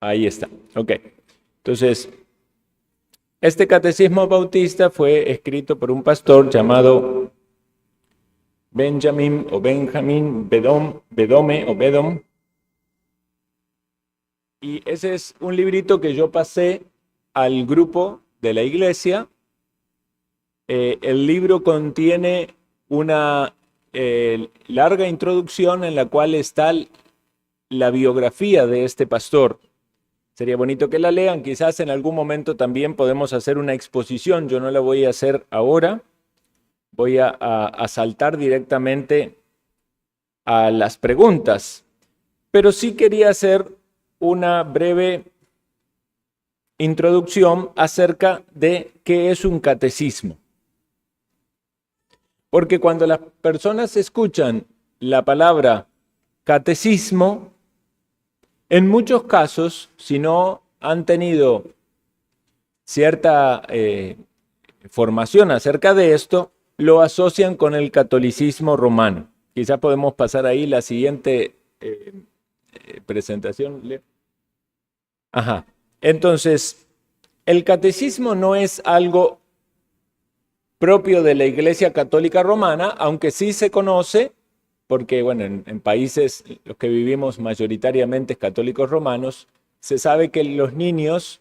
Ahí está. Ok. Entonces, este catecismo bautista fue escrito por un pastor llamado Benjamin Bedome. Y ese es un librito que yo pasé al grupo de la iglesia. El libro contiene una larga introducción en la cual está la biografía de este pastor. Sería bonito que la lean, quizás en algún momento también podemos hacer una exposición, yo no la voy a hacer ahora, voy a saltar directamente a las preguntas, pero sí quería hacer una breve introducción acerca de qué es un catecismo. Porque cuando las personas escuchan la palabra catecismo, en muchos casos, si no han tenido cierta formación acerca de esto, lo asocian con el catolicismo romano. Quizá podemos pasar ahí la siguiente presentación. Ajá. Entonces, el catecismo no es algo propio de la Iglesia Católica Romana, aunque sí se conoce, porque bueno, en países los que vivimos mayoritariamente católicos romanos, se sabe que los niños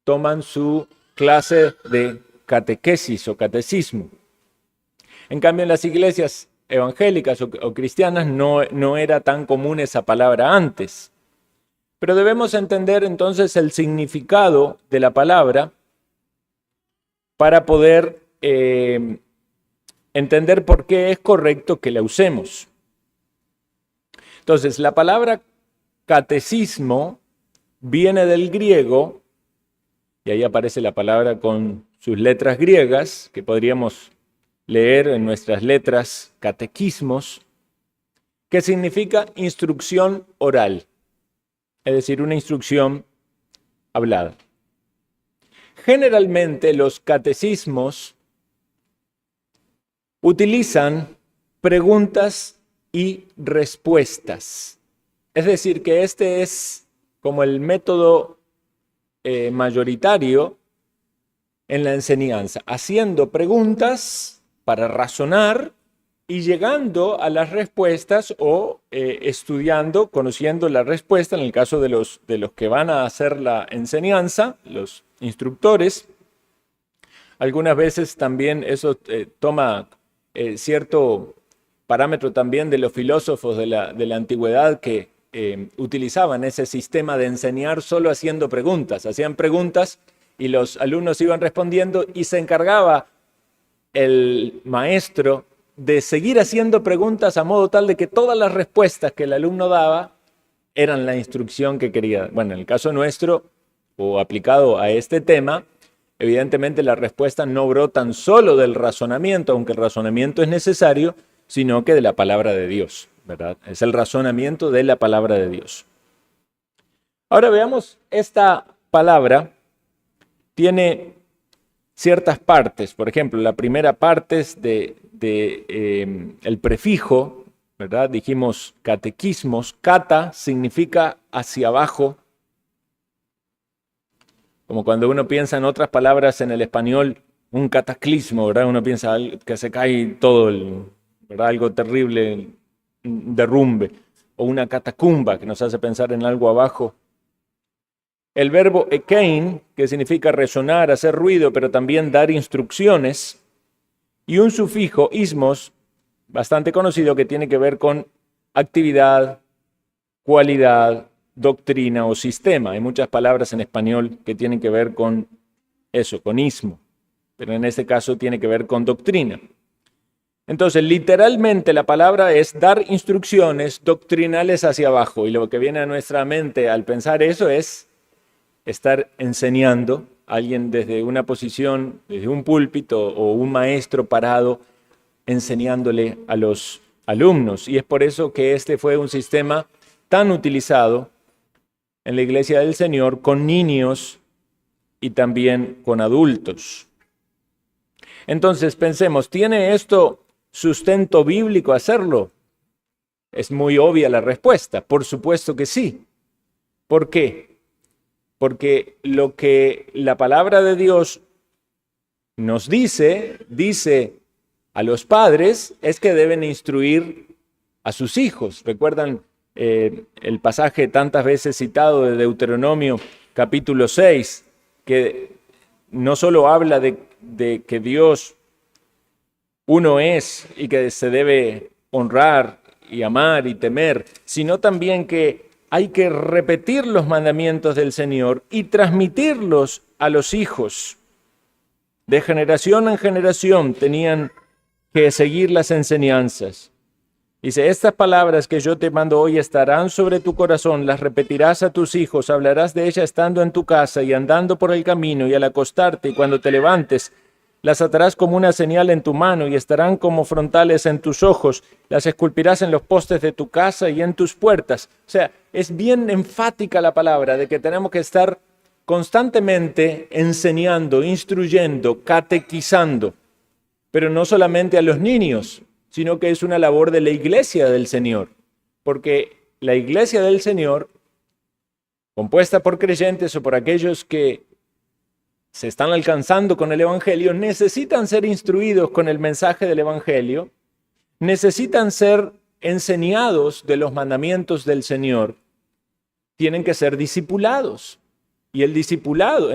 toman su clase de catequesis o catecismo. En cambio, en las iglesias evangélicas o cristianas no era tan común esa palabra antes. Pero debemos entender entonces el significado de la palabra para poder entender por qué es correcto que la usemos. Entonces, la palabra catecismo viene del griego, y ahí aparece la palabra con sus letras griegas, que podríamos leer en nuestras letras catequismos, que significa instrucción oral, es decir, una instrucción hablada. Generalmente los catecismos utilizan preguntas y respuestas. Es decir, que este es como el método mayoritario en la enseñanza, haciendo preguntas para razonar y llegando a las respuestas o estudiando, conociendo la respuesta, en el caso de los que van a hacer la enseñanza, los instructores. Algunas veces también eso toma cierto parámetro también de los filósofos de la antigüedad que utilizaban ese sistema de enseñar solo haciendo preguntas. Hacían preguntas y los alumnos iban respondiendo y se encargaba el maestro de seguir haciendo preguntas a modo tal de que todas las respuestas que el alumno daba eran la instrucción que quería. Bueno, en el caso nuestro, o aplicado a este tema, evidentemente las respuestas no brotan solo del razonamiento, aunque el razonamiento es necesario, sino que de la palabra de Dios, ¿verdad? Es el razonamiento de la palabra de Dios. Ahora veamos, esta palabra tiene ciertas partes. Por ejemplo, la primera parte es el prefijo, ¿verdad? Dijimos catequismos. Cata significa hacia abajo. Como cuando uno piensa en otras palabras en el español, un cataclismo, ¿verdad? Uno piensa que se cae todo, ¿verdad? Algo terrible, un derrumbe. O una catacumba que nos hace pensar en algo abajo. El verbo ekein, que significa resonar, hacer ruido, pero también dar instrucciones. Y un sufijo, ismos, bastante conocido, que tiene que ver con actividad, cualidad, doctrina o sistema. Hay muchas palabras en español que tienen que ver con eso, con ismo, pero en este caso tiene que ver con doctrina. Entonces, literalmente la palabra es dar instrucciones doctrinales hacia abajo, y lo que viene a nuestra mente al pensar eso es estar enseñando a alguien desde una posición, desde un púlpito o un maestro parado, enseñándole a los alumnos. Y es por eso que este fue un sistema tan utilizado en la Iglesia del Señor con niños y también con adultos. Entonces pensemos, ¿tiene esto sustento bíblico hacerlo? Es muy obvia la respuesta, por supuesto que sí. ¿Por qué? porque lo que la palabra de Dios nos dice a los padres es que deben instruir a sus hijos. ¿Recuerdan el pasaje tantas veces citado de Deuteronomio capítulo 6, que no solo habla de que Dios uno es y que se debe honrar y amar y temer, sino también que hay que repetir los mandamientos del Señor y transmitirlos a los hijos? De generación en generación tenían que seguir las enseñanzas. Dice, estas palabras que yo te mando hoy estarán sobre tu corazón, las repetirás a tus hijos, hablarás de ellas estando en tu casa y andando por el camino y al acostarte y cuando te levantes, las atarás como una señal en tu mano y estarán como frontales en tus ojos, las esculpirás en los postes de tu casa y en tus puertas. O sea, es bien enfática la palabra de que tenemos que estar constantemente enseñando, instruyendo, catequizando, pero no solamente a los niños, sino que es una labor de la iglesia del Señor, porque la iglesia del Señor, compuesta por creyentes o por aquellos que se están alcanzando con el Evangelio, necesitan ser instruidos con el mensaje del Evangelio, necesitan ser enseñados de los mandamientos del Señor, tienen que ser discipulados. Y en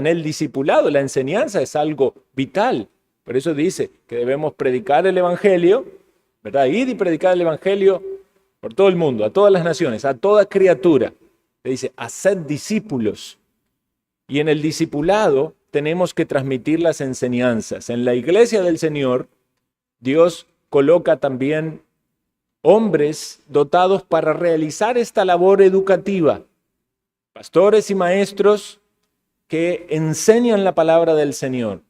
el discipulado, la enseñanza es algo vital. Por eso dice que debemos predicar el Evangelio, ¿verdad? Ir y predicar el Evangelio por todo el mundo, a todas las naciones, a toda criatura. Le dice, haced discípulos. Y en el discipulado tenemos que transmitir las enseñanzas. En la iglesia del Señor, Dios coloca también hombres dotados para realizar esta labor educativa. Pastores y maestros que enseñan la palabra del Señor.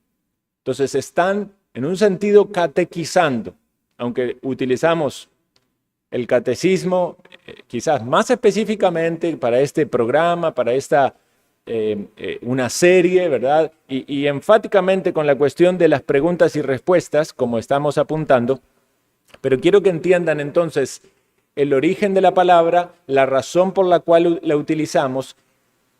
Entonces están en un sentido catequizando, aunque utilizamos el catecismo quizás más específicamente para este programa, para esta una serie, ¿verdad? Y enfáticamente con la cuestión de las preguntas y respuestas, como estamos apuntando, pero quiero que entiendan entonces el origen de la palabra, la razón por la cual la utilizamos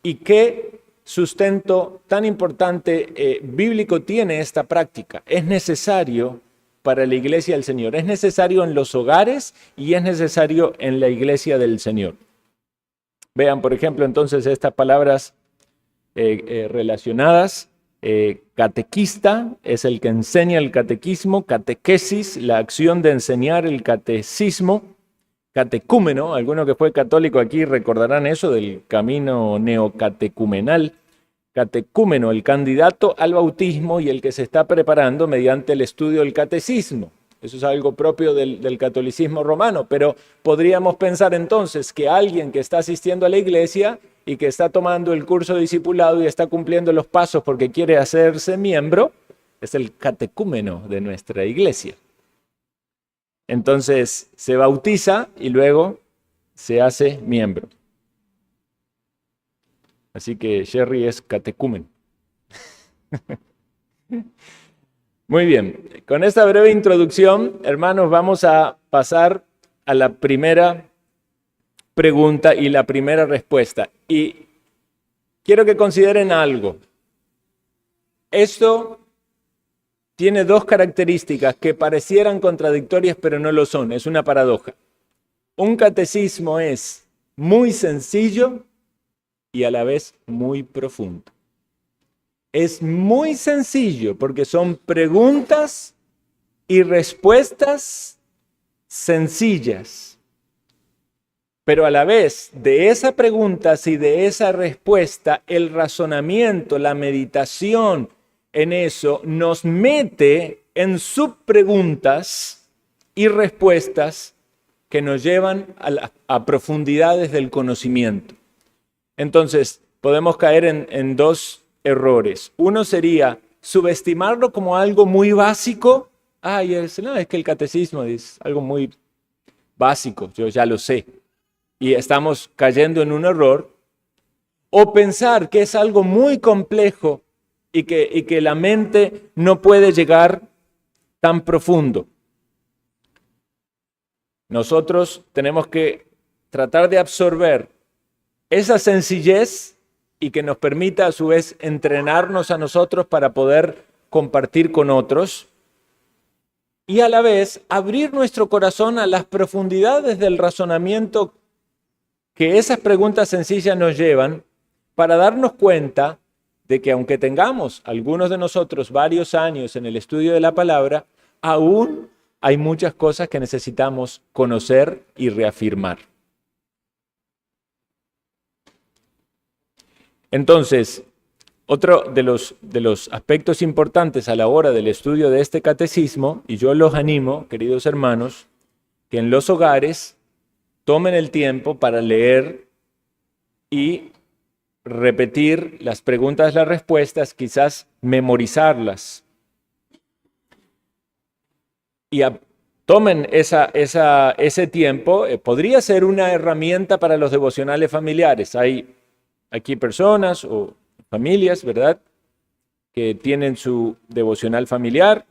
y qué sustento tan importante bíblico tiene esta práctica. Es necesario para la iglesia del Señor, es necesario en los hogares y es necesario en la iglesia del Señor. Vean, por ejemplo, entonces estas palabras relacionadas. Catequista es el que enseña el catequismo, catequesis, la acción de enseñar el catecismo, catecúmeno, alguno que fue católico aquí recordarán eso del camino neocatecumenal, catecúmeno, el candidato al bautismo y el que se está preparando mediante el estudio del catecismo. Eso es algo propio del catolicismo romano, pero podríamos pensar entonces que alguien que está asistiendo a la iglesia y que está tomando el curso de discipulado y está cumpliendo los pasos porque quiere hacerse miembro, es el catecúmeno de nuestra iglesia. Entonces se bautiza y luego se hace miembro. Así que Jerry es catecúmeno. Muy bien, con esta breve introducción, hermanos, vamos a pasar a la primera pregunta y la primera respuesta. Y quiero que consideren algo. Esto tiene dos características que parecieran contradictorias, pero no lo son. Es una paradoja. Un catecismo es muy sencillo y a la vez muy profundo. Es muy sencillo porque son preguntas y respuestas sencillas. Pero a la vez de esas preguntas y de esa respuesta, el razonamiento, la meditación en eso nos mete en subpreguntas y respuestas que nos llevan a profundidades del conocimiento. Entonces, podemos caer en dos errores. Uno sería subestimarlo como algo muy básico. Es que el catecismo es algo muy básico, yo ya lo sé. Y estamos cayendo en un error. O pensar que es algo muy complejo y que la mente no puede llegar tan profundo. Nosotros tenemos que tratar de absorber esa sencillez y que nos permita a su vez entrenarnos a nosotros para poder compartir con otros y a la vez abrir nuestro corazón a las profundidades del razonamiento que esas preguntas sencillas nos llevan para darnos cuenta de que aunque tengamos algunos de nosotros varios años en el estudio de la palabra, aún hay muchas cosas que necesitamos conocer y reafirmar. Entonces, otro de los aspectos importantes a la hora del estudio de este catecismo, y yo los animo, queridos hermanos, que en los hogares tomen el tiempo para leer y repetir las preguntas, las respuestas, quizás memorizarlas. Y tomen ese tiempo. Podría ser una herramienta para los devocionales familiares. Hay aquí personas o familias, ¿verdad?, que tienen su devocional familiar.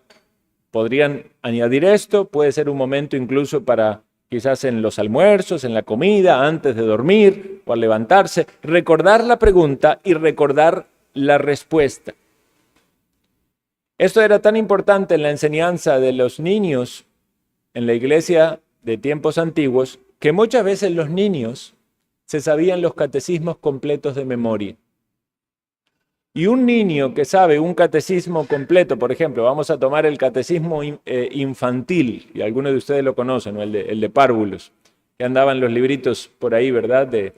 Podrían añadir esto. Puede ser un momento incluso para quizás en los almuerzos, en la comida, antes de dormir o al levantarse, recordar la pregunta y recordar la respuesta. Esto era tan importante en la enseñanza de los niños en la iglesia de tiempos antiguos que muchas veces los niños se sabían los catecismos completos de memoria. Y un niño que sabe un catecismo completo, por ejemplo, vamos a tomar el catecismo infantil, y algunos de ustedes lo conocen, ¿no? el de párvulos, que andaban los libritos por ahí, ¿verdad?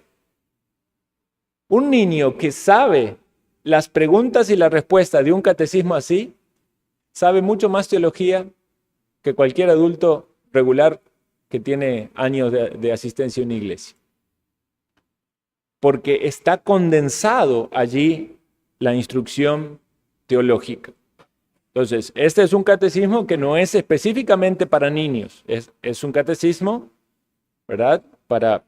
Un niño que sabe las preguntas y las respuestas de un catecismo así, sabe mucho más teología que cualquier adulto regular que tiene años de asistencia a una iglesia. Porque está condensado allí la instrucción teológica. Entonces, este es un catecismo que no es específicamente para niños, es un catecismo, ¿verdad?, para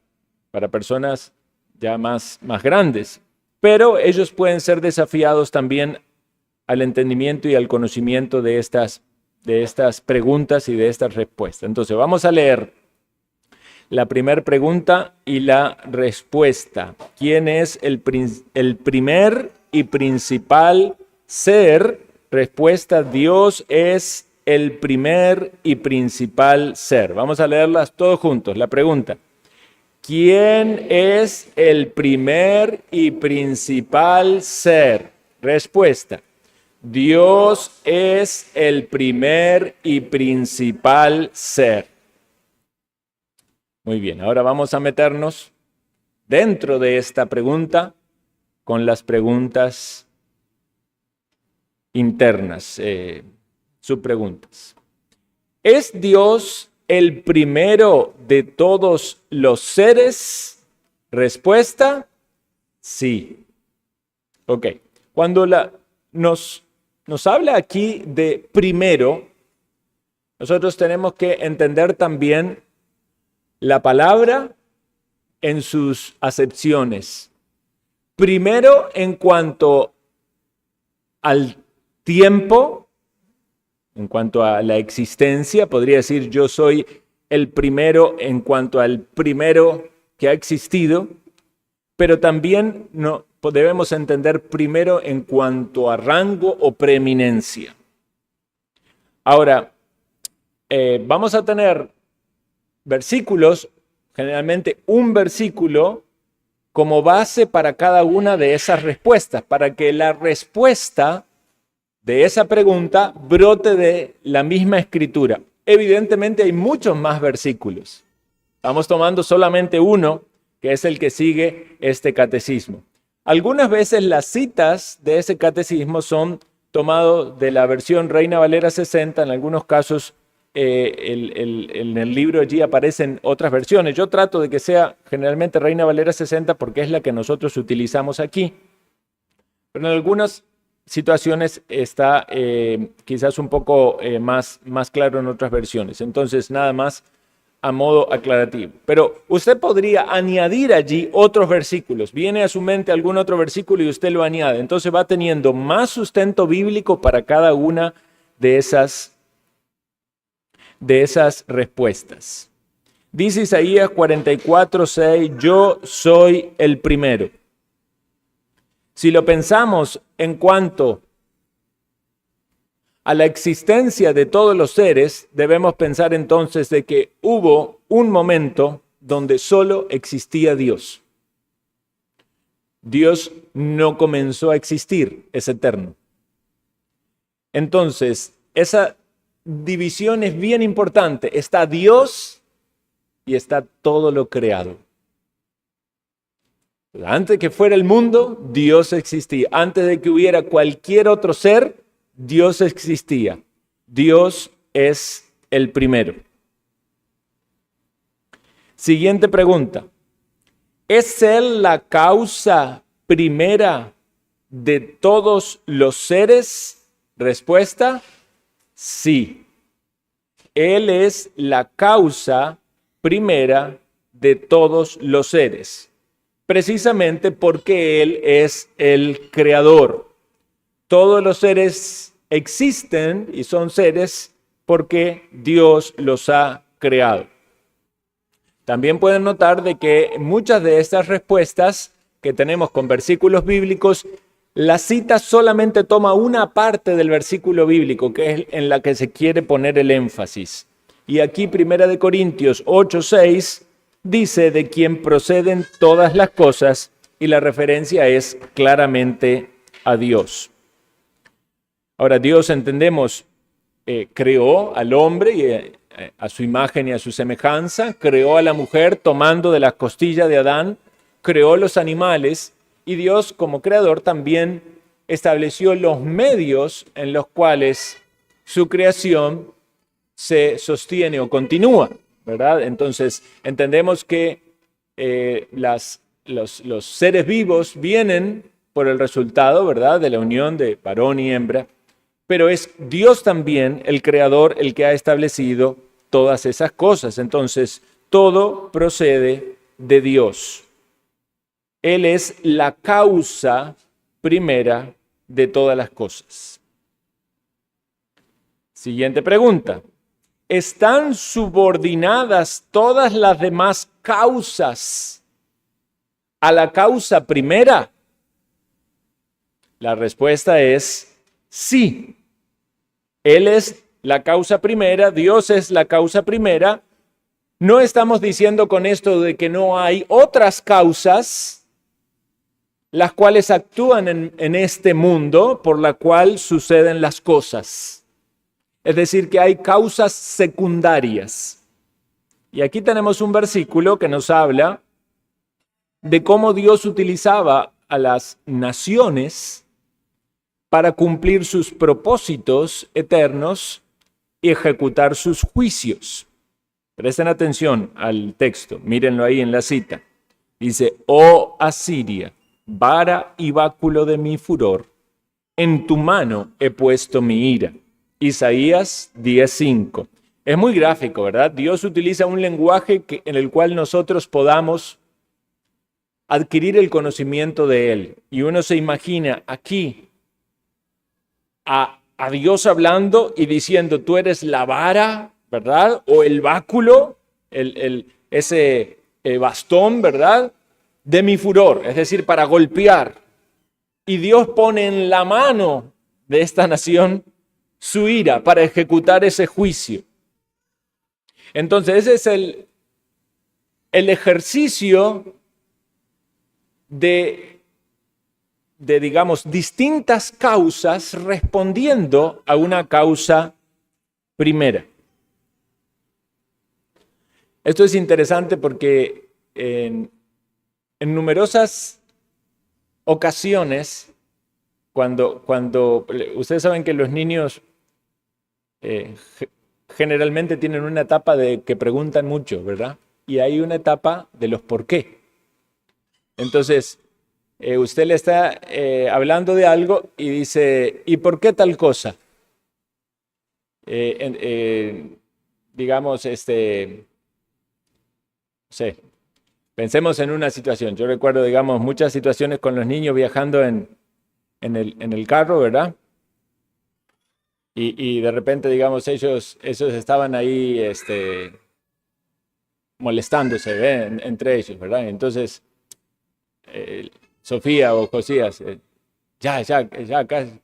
personas ya más grandes, pero ellos pueden ser desafiados también al entendimiento y al conocimiento de estas preguntas y de estas respuestas. Entonces, vamos a leer la primera pregunta y la respuesta. ¿Quién es el primer y principal ser? Respuesta: Dios es el primer y principal ser. Vamos a leerlas todos juntos. La pregunta: ¿quién es el primer y principal ser? Respuesta: Dios es el primer y principal ser. Muy bien, ahora vamos a meternos dentro de esta pregunta con las preguntas internas, subpreguntas. ¿Es Dios el primero de todos los seres? Respuesta: sí. Ok, cuando nos habla aquí de primero, nosotros tenemos que entender también la palabra en sus acepciones. Primero en cuanto al tiempo, en cuanto a la existencia, podría decir yo soy el primero en cuanto al primero que ha existido, pero también debemos entender primero en cuanto a rango o preeminencia. Ahora, vamos a tener versículos, generalmente un versículo, como base para cada una de esas respuestas, para que la respuesta de esa pregunta brote de la misma escritura. Evidentemente hay muchos más versículos. Estamos tomando solamente uno, que es el que sigue este catecismo. Algunas veces las citas de ese catecismo son tomadas de la versión Reina Valera 60, en algunos casos en el libro allí aparecen otras versiones. Yo trato de que sea generalmente Reina Valera 60 porque es la que nosotros utilizamos aquí. Pero en algunas situaciones está quizás un poco más claro en otras versiones. Entonces, nada más a modo aclarativo. Pero usted podría añadir allí otros versículos. Viene a su mente algún otro versículo y usted lo añade. Entonces va teniendo más sustento bíblico para cada una de esas respuestas. Dice Isaías 44:6, yo soy el primero. Si lo pensamos en cuanto a la existencia de todos los seres, debemos pensar entonces de que hubo un momento donde solo existía Dios. Dios no comenzó a existir, es eterno. Entonces, esa división es bien importante. Está Dios y está todo lo creado. Antes de que fuera el mundo, Dios existía. Antes de que hubiera cualquier otro ser, Dios existía. Dios es el primero. Siguiente pregunta. ¿Es Él la causa primera de todos los seres? Respuesta, sí. Él es la causa primera de todos los seres. Precisamente porque Él es el creador. Todos los seres existen y son seres porque Dios los ha creado. También pueden notar de que muchas de estas respuestas que tenemos con versículos bíblicos, la cita solamente toma una parte del versículo bíblico, que es en la que se quiere poner el énfasis. Y aquí 1 Corintios 8:6 dice de quien proceden todas las cosas, y la referencia es claramente a Dios. Ahora, Dios, entendemos, creó al hombre y a su imagen y a su semejanza, creó a la mujer tomando de la costilla de Adán, creó los animales, y Dios como creador también estableció los medios en los cuales su creación se sostiene o continúa, ¿verdad? Entonces entendemos que los seres vivos vienen por el resultado, ¿verdad?, de la unión de varón y hembra, pero es Dios también, el creador, el que ha establecido todas esas cosas. Entonces, todo procede de Dios. Él es la causa primera de todas las cosas. Siguiente pregunta. ¿Están subordinadas todas las demás causas a la causa primera? La respuesta es sí. Él es la causa primera, Dios es la causa primera. No estamos diciendo con esto de que no hay otras causas las cuales actúan en este mundo por la cual suceden las cosas. Es decir, que hay causas secundarias. Y aquí tenemos un versículo que nos habla de cómo Dios utilizaba a las naciones para cumplir sus propósitos eternos y ejecutar sus juicios. Presten atención al texto, mírenlo ahí en la cita. Dice, oh Asiria, vara y báculo de mi furor, en tu mano he puesto mi ira. Isaías 10:5. Es muy gráfico, ¿verdad? Dios utiliza un lenguaje en el cual nosotros podamos adquirir el conocimiento de Él. Y uno se imagina aquí a Dios hablando y diciendo, tú eres la vara, ¿verdad? O el báculo, ese bastón, ¿verdad?, de mi furor, es decir, para golpear. Y Dios pone en la mano de esta nación su ira para ejecutar ese juicio. Entonces, ese es el ejercicio de, digamos, distintas causas respondiendo a una causa primera. Esto es interesante porque en numerosas ocasiones, cuando ustedes saben que los niños generalmente tienen una etapa de que preguntan mucho, ¿verdad? Y hay una etapa de los por qué. Entonces, usted le está hablando de algo y dice, ¿y por qué tal cosa? Digamos, no sé, pensemos en una situación. Yo recuerdo, digamos, muchas situaciones con los niños viajando en el carro, ¿verdad? Y de repente, digamos, ellos estaban ahí molestándose, ¿ve?, entre ellos, ¿verdad? Entonces, Sofía o Josías,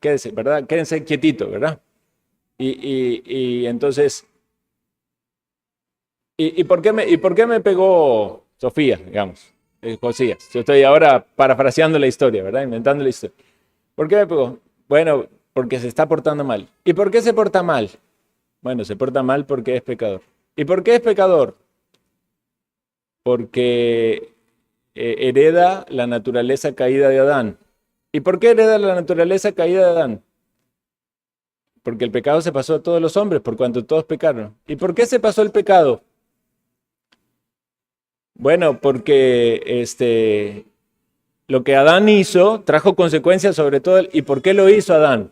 quédese, ¿verdad? Quédense quietito, ¿verdad? Y entonces, ¿y por qué me pegó Sofía, digamos? Josías. Yo estoy ahora parafraseando la historia, ¿verdad? Inventando la historia. ¿Por qué me pegó? Bueno, porque se está portando mal. ¿Y por qué se porta mal? Bueno, se porta mal porque es pecador. ¿Y por qué es pecador? Porque hereda la naturaleza caída de Adán. ¿Y por qué hereda la naturaleza caída de Adán? Porque el pecado se pasó a todos los hombres, por cuanto todos pecaron. ¿Y por qué se pasó el pecado? Bueno, porque lo que Adán hizo trajo consecuencias sobre todo. ¿Y por qué lo hizo Adán?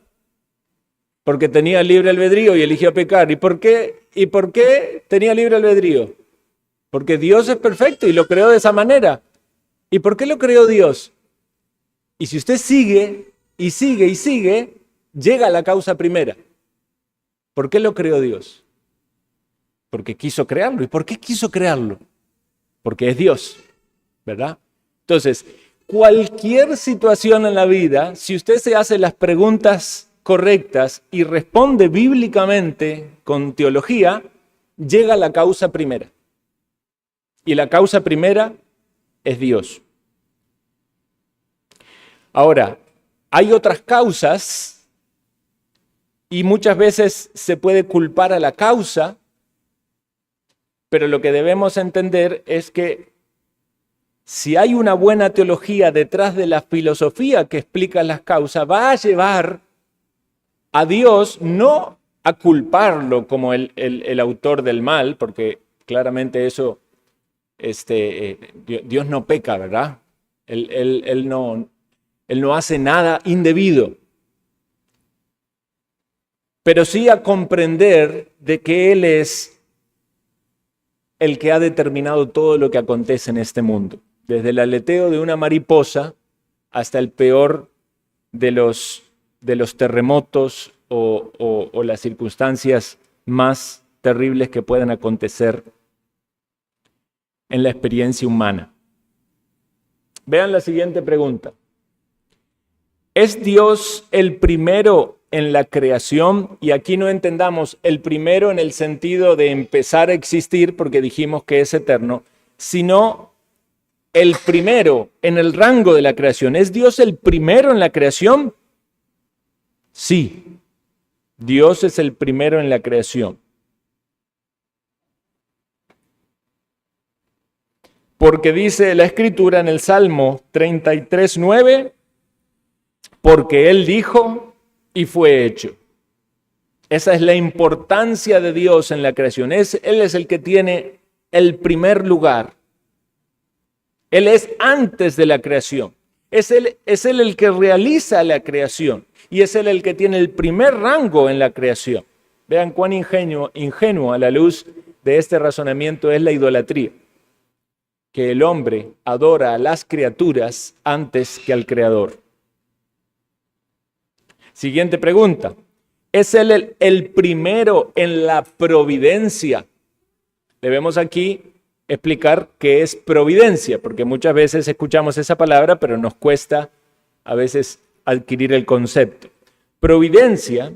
Porque tenía libre albedrío y eligió pecar. ¿Y por qué tenía libre albedrío? Porque Dios es perfecto y lo creó de esa manera. ¿Y por qué lo creó Dios? Y si usted sigue y sigue y sigue, llega a la causa primera. ¿Por qué lo creó Dios? Porque quiso crearlo. ¿Y por qué quiso crearlo? Porque es Dios, ¿verdad? Entonces, cualquier situación en la vida, si usted se hace las preguntas correctas y responde bíblicamente con teología, llega a la causa primera. Y la causa primera es Dios. Ahora, hay otras causas y muchas veces se puede culpar a la causa, pero lo que debemos entender es que si hay una buena teología detrás de la filosofía que explica las causas, va a llevar a Dios no a culparlo como el autor del mal, porque claramente eso, Dios no peca, ¿verdad? Él no hace nada indebido, pero sí a comprender de que Él es el que ha determinado todo lo que acontece en este mundo, desde el aleteo de una mariposa hasta el peor de los terremotos o las circunstancias más terribles que puedan acontecer en la experiencia humana. Vean la siguiente pregunta. ¿Es Dios el primero en la creación? Y aquí no entendamos el primero en el sentido de empezar a existir, porque dijimos que es eterno, sino el primero en el rango de la creación. ¿Es Dios el primero en la creación? Sí, Dios es el primero en la creación. Porque dice la Escritura en el Salmo 33:9, porque Él dijo y fue hecho. Esa es la importancia de Dios en la creación. Él es el que tiene el primer lugar. Él es antes de la creación. Es él el que realiza la creación. Y es él el que tiene el primer rango en la creación. Vean cuán ingenuo a la luz de este razonamiento es la idolatría. Que el hombre adora a las criaturas antes que al Creador. Siguiente pregunta. ¿Es él el primero en la providencia? Debemos aquí explicar qué es providencia, porque muchas veces escuchamos esa palabra, pero nos cuesta a veces adquirir el concepto. Providencia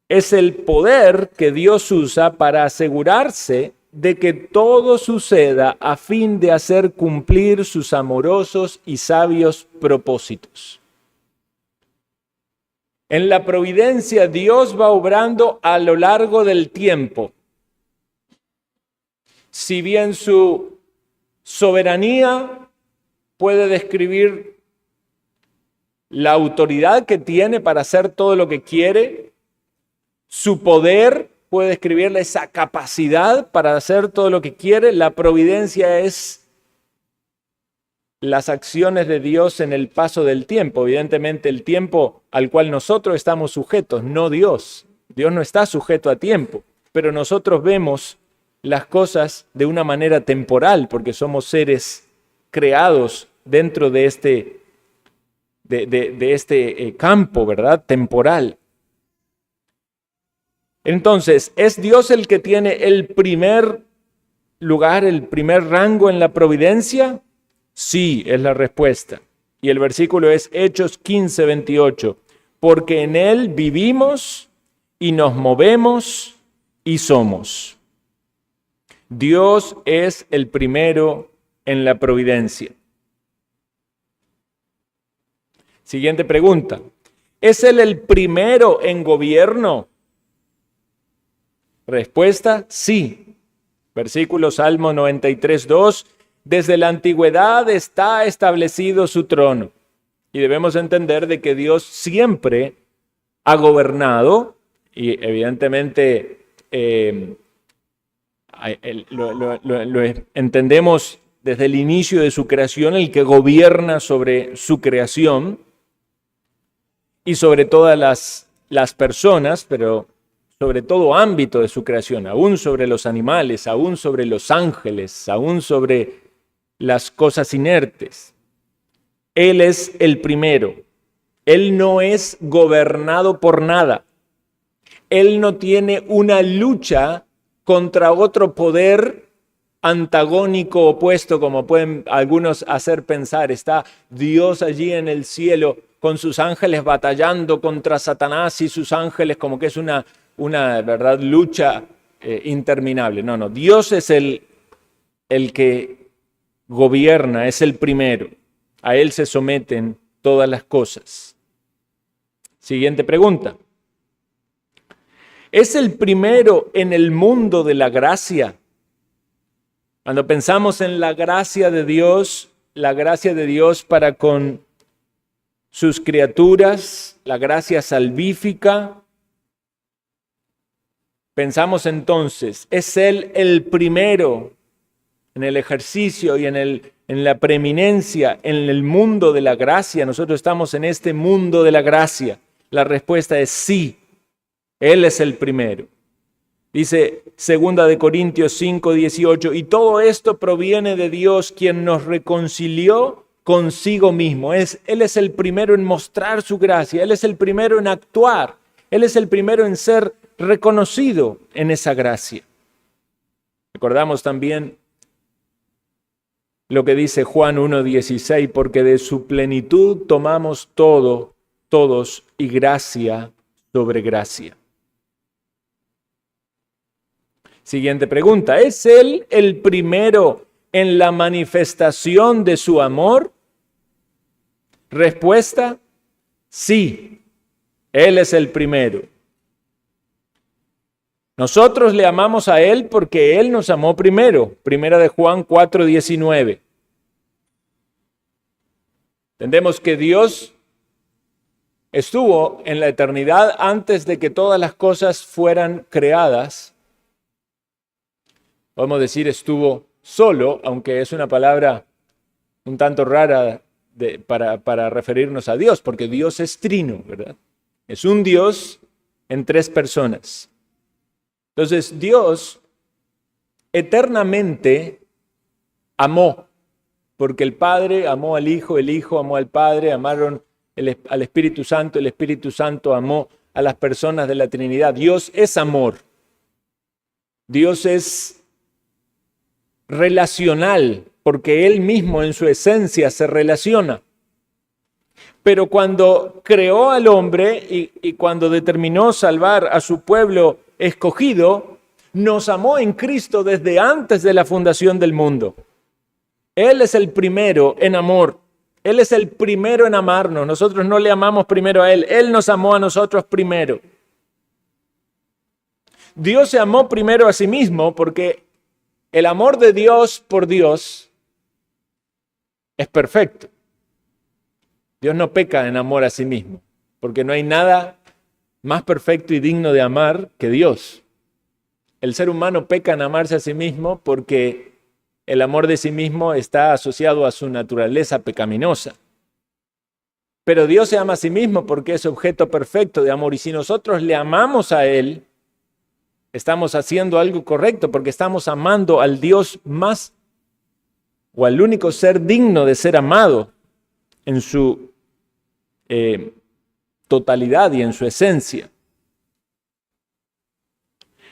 es el poder que Dios usa para asegurarse de que todo suceda a fin de hacer cumplir sus amorosos y sabios propósitos. En la providencia Dios va obrando a lo largo del tiempo. Si bien su soberanía puede describir la autoridad que tiene para hacer todo lo que quiere, su poder puede describirle esa capacidad para hacer todo lo que quiere, la providencia es las acciones de Dios en el paso del tiempo. Evidentemente el tiempo al cual nosotros estamos sujetos, no Dios. Dios no está sujeto a tiempo, pero nosotros vemos las cosas de una manera temporal porque somos seres creados dentro de este campo, ¿verdad? Temporal. Entonces, ¿es Dios el que tiene el primer lugar, el primer rango en la providencia? Sí, es la respuesta. Y el versículo es Hechos 15, 28. Porque en Él vivimos y nos movemos y somos. Dios es el primero en la providencia. Siguiente pregunta. ¿Es Él el primero en gobierno? Respuesta, sí. Versículo Salmo 93, 2. Desde la antigüedad está establecido su trono. Y debemos entender de que Dios siempre ha gobernado, y evidentemente lo entendemos desde el inicio de su creación, el que gobierna sobre su creación y sobre todas las personas, pero sobre todo ámbito de su creación, aún sobre los animales, aún sobre los ángeles, aún sobre las cosas inertes. Él es el primero. Él no es gobernado por nada. Él no tiene una lucha contra otro poder antagónico, opuesto, como pueden algunos hacer pensar. Está Dios allí en el cielo con sus ángeles batallando contra Satanás y sus ángeles, como que es una verdad lucha interminable. No, Dios es el que gobierna, es el primero. A Él se someten todas las cosas. Siguiente pregunta. ¿Es el primero en el mundo de la gracia? Cuando pensamos en la gracia de Dios para con sus criaturas, la gracia salvífica, pensamos entonces, ¿es Él el primero en el ejercicio y en la preeminencia en el mundo de la gracia? Nosotros estamos en este mundo de la gracia. La respuesta es sí, Él es el primero. Dice 2 Corintios 5, 18, y todo esto proviene de Dios, quien nos reconcilió consigo mismo. Él es el primero en mostrar su gracia, Él es el primero en actuar, Él es el primero en ser reconocido en esa gracia. Recordamos también lo que dice Juan 1:16, porque de su plenitud tomamos todos, y gracia sobre gracia. Siguiente pregunta, ¿es Él el primero en la manifestación de su amor? Respuesta, sí, Él es el primero. Nosotros le amamos a Él porque Él nos amó primero. Primera de Juan 4:19. Entendemos que Dios estuvo en la eternidad antes de que todas las cosas fueran creadas. Podemos decir estuvo solo, aunque es una palabra un tanto rara para referirnos a Dios, porque Dios es trino, ¿verdad? Es un Dios en tres personas. Entonces, Dios eternamente amó, porque el Padre amó al Hijo, el Hijo amó al Padre, amaron al Espíritu Santo, el Espíritu Santo amó a las personas de la Trinidad. Dios es amor. Dios es relacional, porque Él mismo en su esencia se relaciona. Pero cuando creó al hombre y cuando determinó salvar a su pueblo escogido, nos amó en Cristo desde antes de la fundación del mundo. Él es el primero en amor. Él es el primero en amarnos. Nosotros no le amamos primero a Él. Él nos amó a nosotros primero. Dios se amó primero a sí mismo porque el amor de Dios por Dios es perfecto. Dios no peca en amor a sí mismo, porque no hay nada más perfecto y digno de amar que Dios. El ser humano peca en amarse a sí mismo porque el amor de sí mismo está asociado a su naturaleza pecaminosa. Pero Dios se ama a sí mismo porque es objeto perfecto de amor. Y si nosotros le amamos a Él, estamos haciendo algo correcto porque estamos amando al Dios más o al único ser digno de ser amado en su totalidad y en su esencia.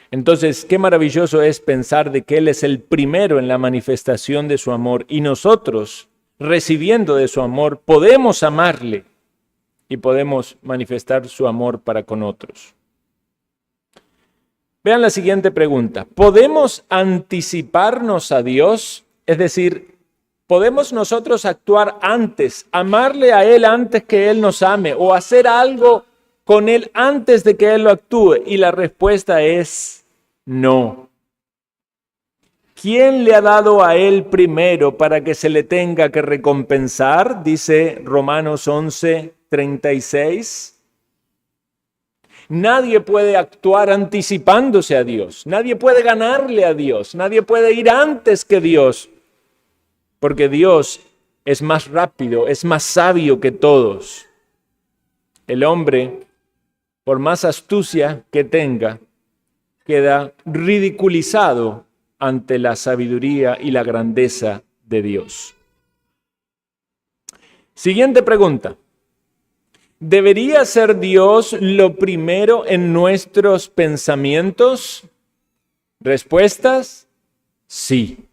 Entonces, qué maravilloso es pensar de que Él es el primero en la manifestación de su amor y nosotros recibiendo de su amor, podemos amarle y podemos manifestar su amor para con otros. Vean la siguiente pregunta. ¿Podemos anticiparnos a Dios? Es decir, ¿podemos nosotros actuar antes, amarle a Él antes que Él nos ame o hacer algo con Él antes de que Él lo actúe? Y la respuesta es no. ¿Quién le ha dado a Él primero para que se le tenga que recompensar? Dice Romanos 11:36. Nadie puede actuar anticipándose a Dios. Nadie puede ganarle a Dios. Nadie puede ir antes que Dios. Porque Dios es más rápido, es más sabio que todos. El hombre, por más astucia que tenga, queda ridiculizado ante la sabiduría y la grandeza de Dios. Siguiente pregunta. ¿Debería ser Dios lo primero en nuestros pensamientos? ¿Respuestas? Sí.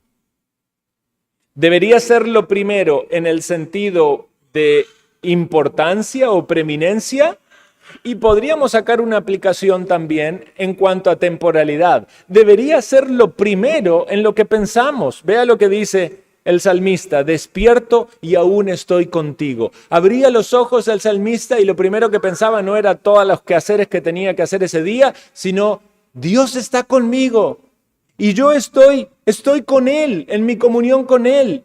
¿Debería ser lo primero en el sentido de importancia o preeminencia? Y podríamos sacar una aplicación también en cuanto a temporalidad. Debería ser lo primero en lo que pensamos. Vea lo que dice el salmista: despierto y aún estoy contigo. Abría los ojos el salmista y lo primero que pensaba no era todos los quehaceres que tenía que hacer ese día, sino Dios está conmigo y yo estoy con Él, en mi comunión con Él.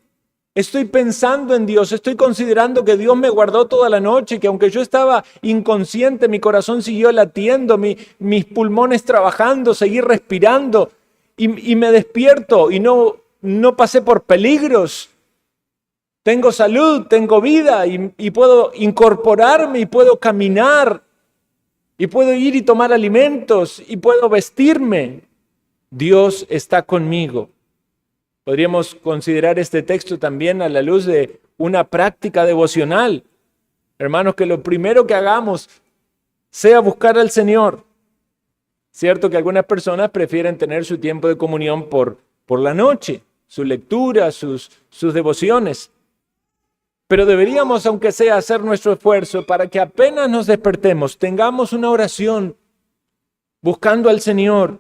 Estoy pensando en Dios, estoy considerando que Dios me guardó toda la noche, que aunque yo estaba inconsciente, mi corazón siguió latiendo, mis pulmones trabajando, seguí respirando y me despierto y no pasé por peligros. Tengo salud, tengo vida y puedo incorporarme y puedo caminar y puedo ir y tomar alimentos y puedo vestirme. Dios está conmigo. Podríamos considerar este texto también a la luz de una práctica devocional. Hermanos, que lo primero que hagamos sea buscar al Señor. Cierto que algunas personas prefieren tener su tiempo de comunión por la noche, su lectura, sus devociones. Pero deberíamos, aunque sea, hacer nuestro esfuerzo para que apenas nos despertemos, tengamos una oración buscando al Señor,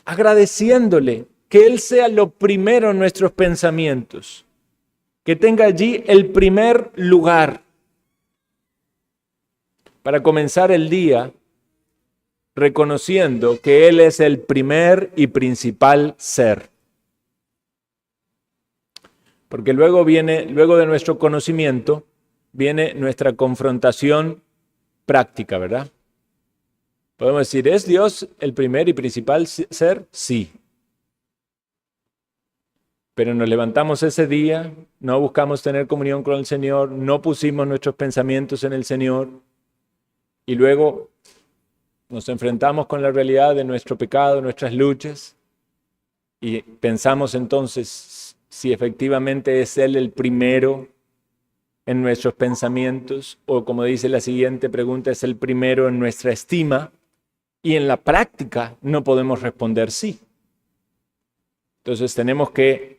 agradeciéndole, que Él sea lo primero en nuestros pensamientos, que tenga allí el primer lugar para comenzar el día reconociendo que Él es el primer y principal ser. Porque luego de nuestro conocimiento, viene nuestra confrontación práctica, ¿verdad? Podemos decir, ¿es Dios el primer y principal ser? Sí. Pero nos levantamos ese día, no buscamos tener comunión con el Señor, no pusimos nuestros pensamientos en el Señor y luego nos enfrentamos con la realidad de nuestro pecado, nuestras luchas y pensamos entonces si efectivamente es Él el primero en nuestros pensamientos o, como dice la siguiente pregunta, es el primero en nuestra estima y en la práctica no podemos responder sí. Entonces tenemos que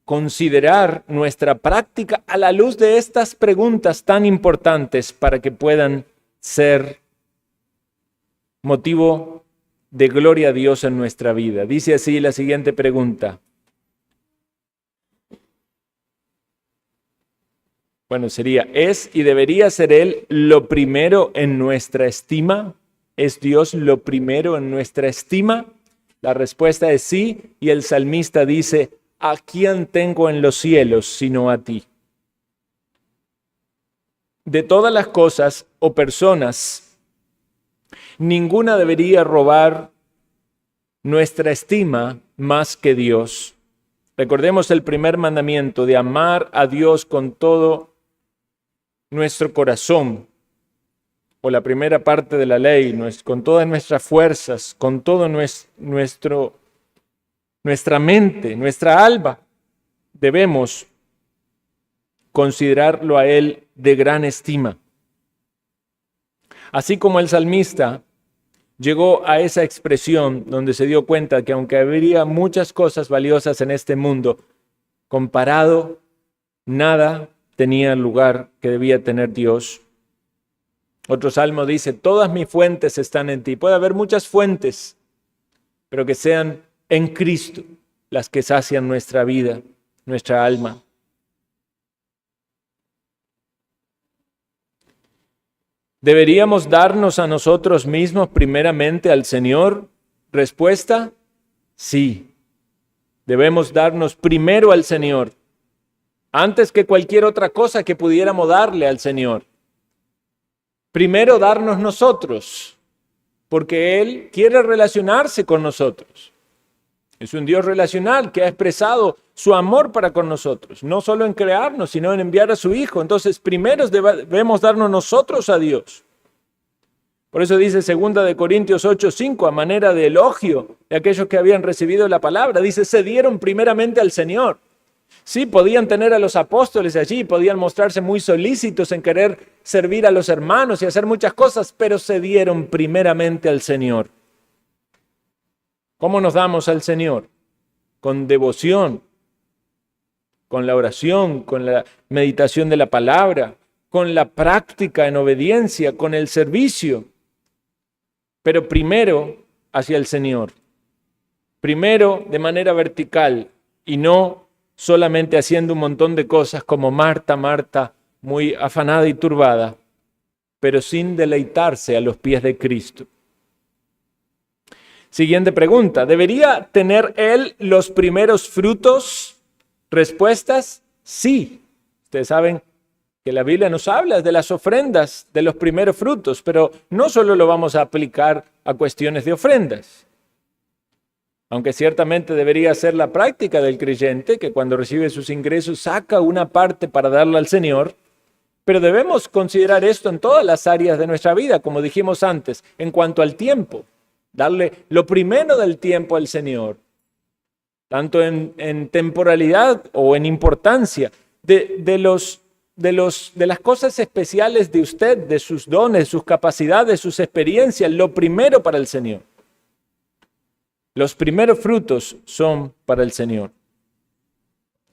considerar nuestra práctica a la luz de estas preguntas tan importantes para que puedan ser motivo de gloria a Dios en nuestra vida. Dice así la siguiente pregunta. Bueno, sería, ¿es y debería ser Él lo primero en nuestra estima? ¿Es Dios lo primero en nuestra estima? La respuesta es sí, y el salmista dice, ¿a quién tengo en los cielos sino a ti? De todas las cosas o personas, ninguna debería robar nuestra estima más que Dios. Recordemos el primer mandamiento de amar a Dios con todo nuestro corazón, o la primera parte de la ley, con todas nuestras fuerzas, con todo nuestra mente, nuestra alma. Debemos considerarlo a Él de gran estima. Así como el salmista llegó a esa expresión donde se dio cuenta que aunque habría muchas cosas valiosas en este mundo, comparado Nada tenía el lugar que debía tener Dios. Otro salmo dice, todas mis fuentes están en ti. Puede haber muchas fuentes, pero que sean en Cristo las que sacian nuestra vida, nuestra alma. ¿Deberíamos darnos a nosotros mismos primeramente al Señor? Respuesta, sí. Debemos darnos primero al Señor, antes que cualquier otra cosa que pudiéramos darle al Señor. Primero darnos nosotros, porque Él quiere relacionarse con nosotros. Es un Dios relacional que ha expresado su amor para con nosotros, no solo en crearnos, sino en enviar a su Hijo. Entonces, primero debemos darnos nosotros a Dios. Por eso dice 2 Corintios 8:5, a manera de elogio de aquellos que habían recibido la palabra, dice, se dieron primeramente al Señor. Sí, podían tener a los apóstoles allí, podían mostrarse muy solícitos en querer servir a los hermanos y hacer muchas cosas, pero se dieron primeramente al Señor. ¿Cómo nos damos al Señor? Con devoción, con la oración, con la meditación de la palabra, con la práctica en obediencia, con el servicio. Pero primero hacia el Señor. Primero de manera vertical y no solamente haciendo un montón de cosas como Marta, muy afanada y turbada, pero sin deleitarse a los pies de Cristo. Siguiente pregunta, ¿debería tener Él los primeros frutos? Respuestas, sí. Ustedes saben que la Biblia nos habla de las ofrendas, de los primeros frutos, pero no solo lo vamos a aplicar a cuestiones de ofrendas. Aunque ciertamente debería ser la práctica del creyente, que cuando recibe sus ingresos saca una parte para darla al Señor, pero debemos considerar esto en todas las áreas de nuestra vida, como dijimos antes, en cuanto al tiempo. Darle lo primero del tiempo al Señor, tanto en temporalidad o en importancia, de las cosas especiales de usted, de sus dones, sus capacidades, sus experiencias, lo primero para el Señor. Los primeros frutos son para el Señor.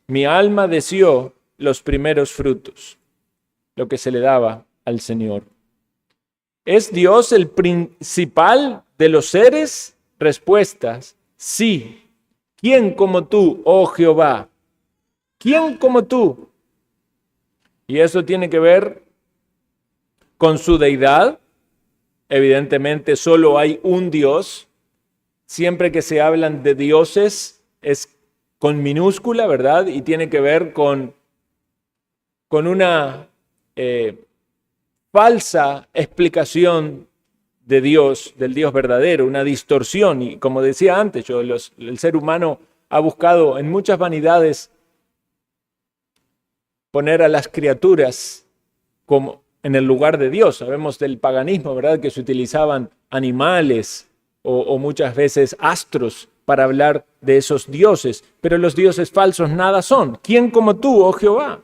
Mi alma deseó los primeros frutos, lo que se le daba al Señor. ¿Es Dios el principal de los seres? Respuestas, sí. ¿Quién como tú, oh Jehová? ¿Quién como tú? Y eso tiene que ver con su deidad. Evidentemente solo hay un Dios. Siempre que se hablan de dioses es con minúscula, ¿verdad? Y tiene que ver con una falsa explicación de Dios, del Dios verdadero, una distorsión. Y como decía antes, el ser humano ha buscado en muchas vanidades poner a las criaturas como en el lugar de Dios. Sabemos del paganismo, ¿verdad? Que se utilizaban animales o muchas veces astros para hablar de esos dioses. Pero los dioses falsos nada son. ¿Quién como tú, oh Jehová?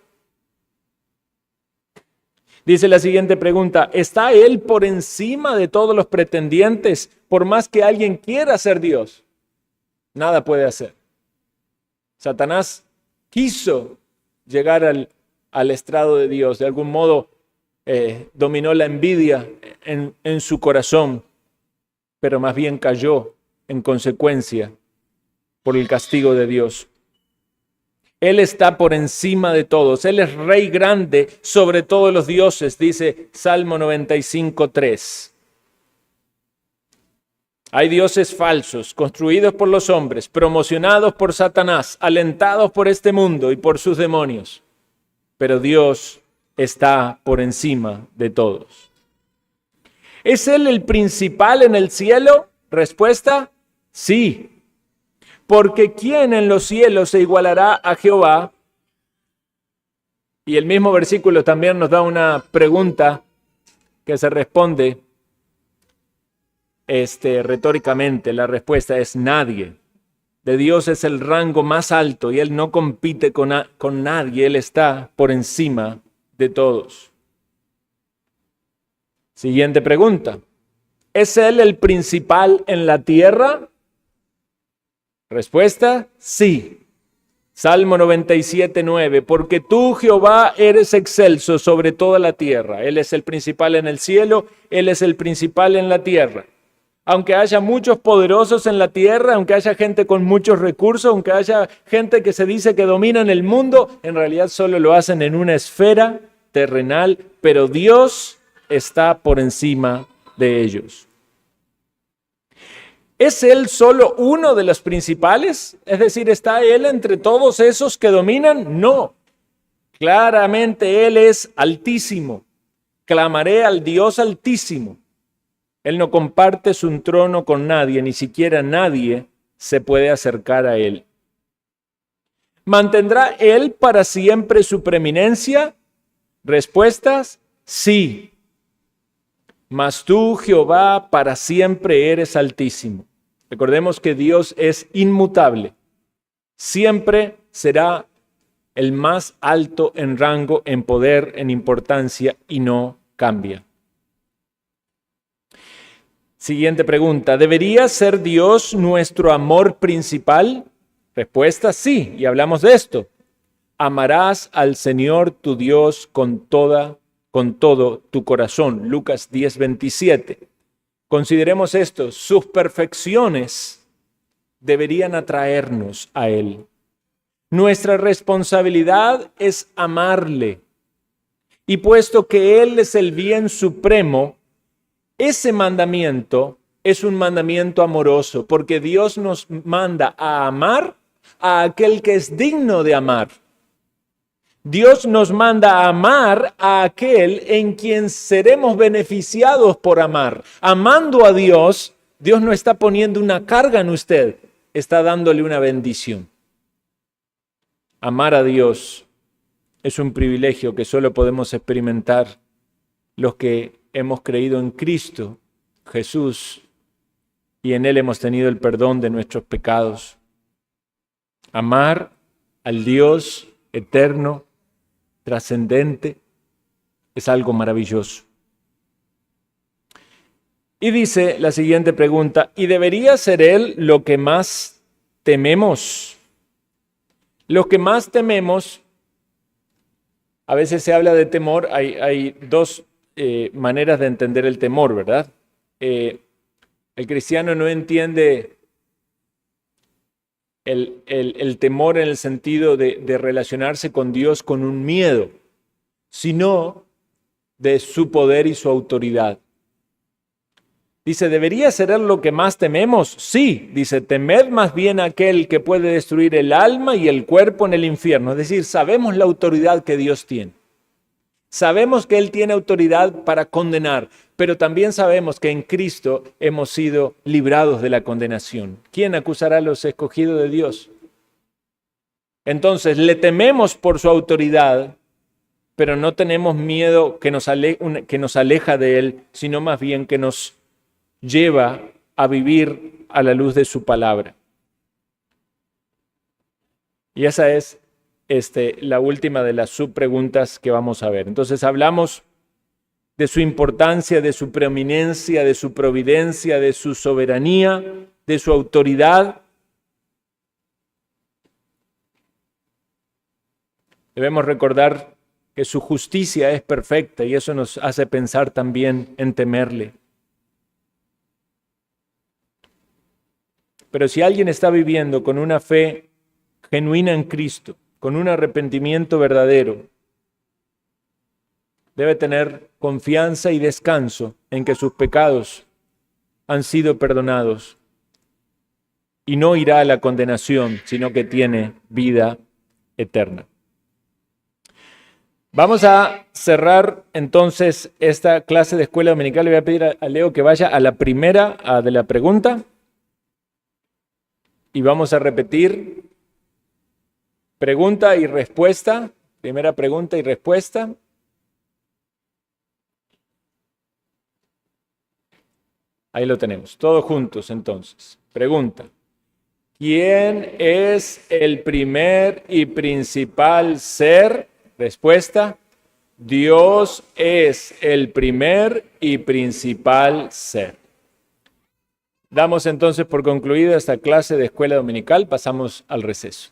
Dice la siguiente pregunta, ¿está Él por encima de todos los pretendientes? Por más que alguien quiera ser Dios, nada puede hacer. Satanás quiso llegar al estrado de Dios. De algún modo dominó la envidia en su corazón, pero más bien cayó en consecuencia por el castigo de Dios. Él está por encima de todos. Él es Rey grande sobre todos los dioses, dice Salmo 95:3. Hay dioses falsos, construidos por los hombres, promocionados por Satanás, alentados por este mundo y por sus demonios. Pero Dios está por encima de todos. ¿Es Él el principal en el cielo? Respuesta, sí. Porque ¿quién en los cielos se igualará a Jehová? Y el mismo versículo también nos da una pregunta que se responde retóricamente. La respuesta es nadie. De Dios es el rango más alto y Él no compite con nadie. Él está por encima de todos. Siguiente pregunta. ¿Es Él el principal en la tierra? Respuesta, sí. Salmo 97:9, porque tú, Jehová, eres excelso sobre toda la tierra. Él es el principal en el cielo, Él es el principal en la tierra. Aunque haya muchos poderosos en la tierra, aunque haya gente con muchos recursos, aunque haya gente que se dice que dominan el mundo, en realidad solo lo hacen en una esfera terrenal, pero Dios está por encima de ellos. ¿Es Él solo uno de los principales? Es decir, ¿está Él entre todos esos que dominan? No. Claramente Él es altísimo. Clamaré al Dios altísimo. Él no comparte su trono con nadie, ni siquiera nadie se puede acercar a Él. ¿Mantendrá Él para siempre su preeminencia? Respuestas, sí. Mas tú, Jehová, para siempre eres altísimo. Recordemos que Dios es inmutable. Siempre será el más alto en rango, en poder, en importancia y no cambia. Siguiente pregunta. ¿Debería ser Dios nuestro amor principal? Respuesta, sí, y hablamos de esto. Amarás al Señor tu Dios con todo tu corazón. Lucas 10:27. Consideremos esto, sus perfecciones deberían atraernos a Él. Nuestra responsabilidad es amarle. Y puesto que Él es el bien supremo, ese mandamiento es un mandamiento amoroso, porque Dios nos manda a amar a aquel que es digno de amar. Dios nos manda a amar a aquel en quien seremos beneficiados por amar. Amando a Dios, Dios no está poniendo una carga en usted, está dándole una bendición. Amar a Dios es un privilegio que solo podemos experimentar los que hemos creído en Cristo, Jesús, y en Él hemos tenido el perdón de nuestros pecados. Amar al Dios eterno, trascendente, es algo maravilloso. Y dice la siguiente pregunta, ¿y debería ser Él lo que más tememos? Lo que más tememos, a veces se habla de temor, hay dos maneras de entender el temor, ¿verdad? El cristiano no entiende el temor en el sentido de relacionarse con Dios con un miedo, sino de su poder y su autoridad. Dice, ¿debería ser Él lo que más tememos? Sí, dice, temed más bien a aquel que puede destruir el alma y el cuerpo en el infierno. Es decir, sabemos la autoridad que Dios tiene. Sabemos que Él tiene autoridad para condenar, pero también sabemos que en Cristo hemos sido librados de la condenación. ¿Quién acusará a los escogidos de Dios? Entonces, le tememos por su autoridad, pero no tenemos miedo que nos aleja de Él, sino más bien que nos lleva a vivir a la luz de su palabra. Y esa es la última de las subpreguntas que vamos a ver. Entonces hablamos de su importancia, de su preeminencia, de su providencia, de su soberanía, de su autoridad. Debemos recordar que su justicia es perfecta y eso nos hace pensar también en temerle. Pero si alguien está viviendo con una fe genuina en Cristo, con un arrepentimiento verdadero, debe tener confianza y descanso en que sus pecados han sido perdonados y no irá a la condenación, sino que tiene vida eterna. Vamos a cerrar entonces esta clase de escuela dominical. Le voy a pedir a Leo que vaya a la primera de la pregunta y vamos a repetir pregunta y respuesta. Primera pregunta y respuesta. Ahí lo tenemos, todos juntos entonces. Pregunta. ¿Quién es el primer y principal ser? Respuesta. Dios es el primer y principal ser. Damos entonces por concluida esta clase de escuela dominical. Pasamos al receso.